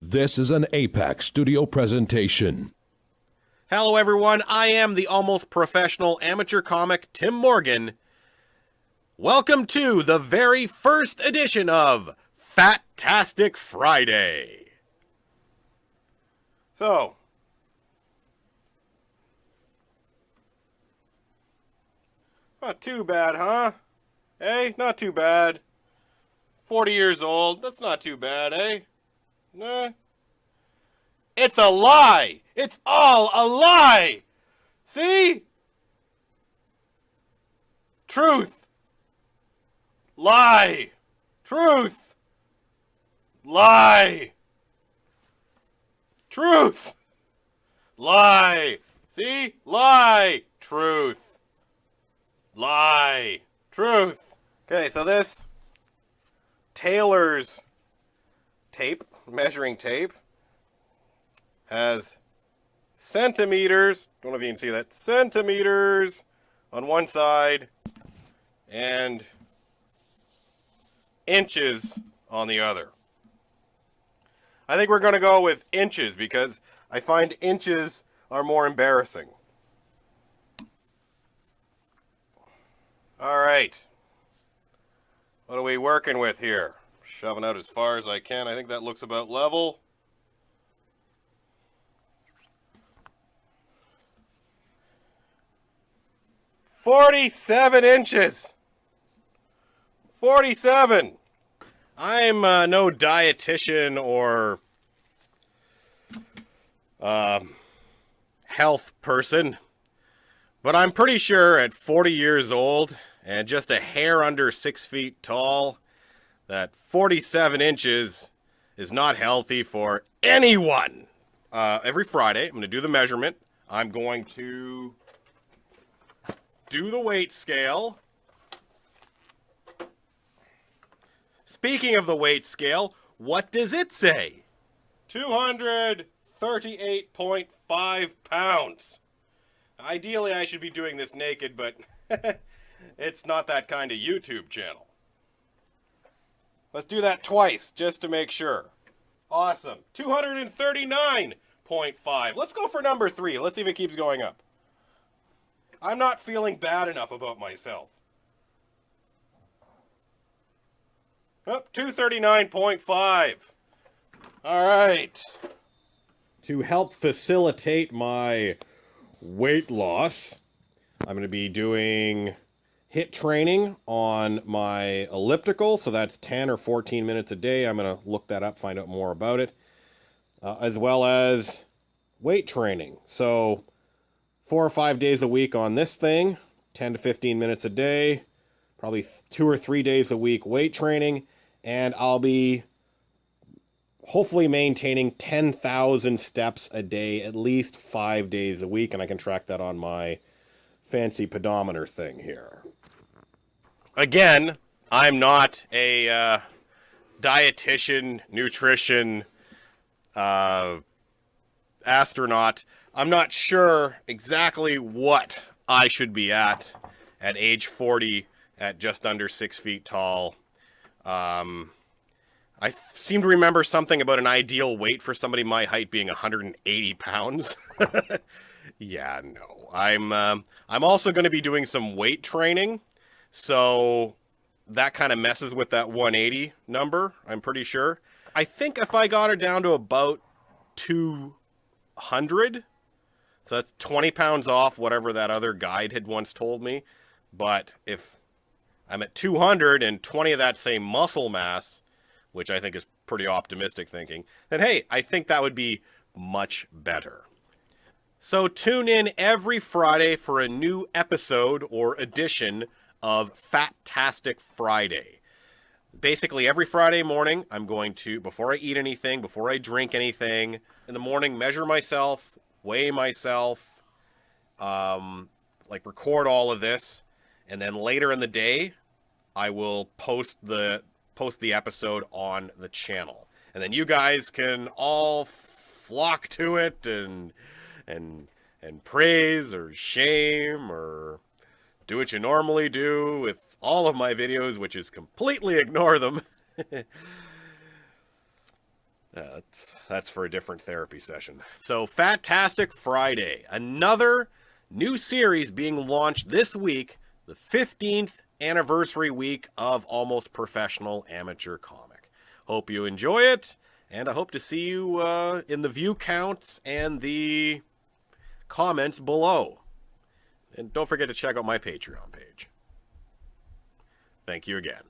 This is an Apex Studio presentation. Hello everyone, I am the almost professional amateur comic Tim Morgan. Welcome to the very first edition of FAT-Tastic Friday. So, not too bad, huh? Hey, not too bad. 40 years old, that's not too bad, eh? Nah. It's a lie! It's all a lie! See? Truth. Lie. Truth. Lie. Truth. Lie. See? Lie. Truth. Lie. Truth. Okay, so this Taylor's tape, measuring tape, has centimeters, don't know if you can see that, centimeters on one side and inches on the other. I think we're going to go with inches because I find inches are more embarrassing. All right. What are we working with here? Shoving out as far as I can. I think that looks about level. $47. 47. I'm no dietitian or health person, but I'm pretty sure at 40 years old and just a hair under 6 feet tall, that 47 inches is not healthy for anyone. Every Friday, I'm going to do the measurement. I'm going to do the weight scale. Speaking of the weight scale, what does it say? 238.5 pounds. Ideally, I should be doing this naked, but it's not that kind of YouTube channel. Let's do that twice, just to make sure. Awesome. 239.5. Let's go for number 3. Let's see if it keeps going up. I'm not feeling bad enough about myself. Oh, 239.5. All right. To help facilitate my weight loss, I'm going to be doing HIIT training on my elliptical. So that's 10 or 14 minutes a day. I'm going to look that up, find out more about it. As well as weight training. So 4 or 5 days a week on this thing, 10 to 15 minutes a day, probably 2 or 3 days a week weight training, and I'll be hopefully maintaining 10,000 steps a day, at least 5 days a week, and I can track that on my fancy pedometer thing here. Again, I'm not a dietitian, nutrition, astronaut. I'm not sure exactly what I should be at age 40, at just under 6 feet tall. I seem to remember something about an ideal weight for somebody my height being 180 pounds. Yeah, no. I'm also going to be doing some weight training, so that kind of messes with that 180 number, I'm pretty sure. I think if I got her down to about 200, so that's 20 pounds off whatever that other guide had once told me. But if I'm at 200 and 20 of that same muscle mass, which I think is pretty optimistic thinking, then hey, I think that would be much better. So tune in every Friday for a new episode or edition of FAT-Tastic Friday. Basically, every Friday morning, I'm going to, before I eat anything, before I drink anything, in the morning, measure myself, weigh myself, record all of this, and then later in the day, I will post the episode on the channel. And then you guys can all flock to it and praise or shame or do what you normally do with all of my videos, which is completely ignore them. That's for a different therapy session. So, FAT-Tastic Friday. Another new series being launched this week, the 15th anniversary week of Almost Professional Amateur Comic. Hope you enjoy it, and I hope to see you in the view counts and the comments below. And don't forget to check out my Patreon page. Thank you again.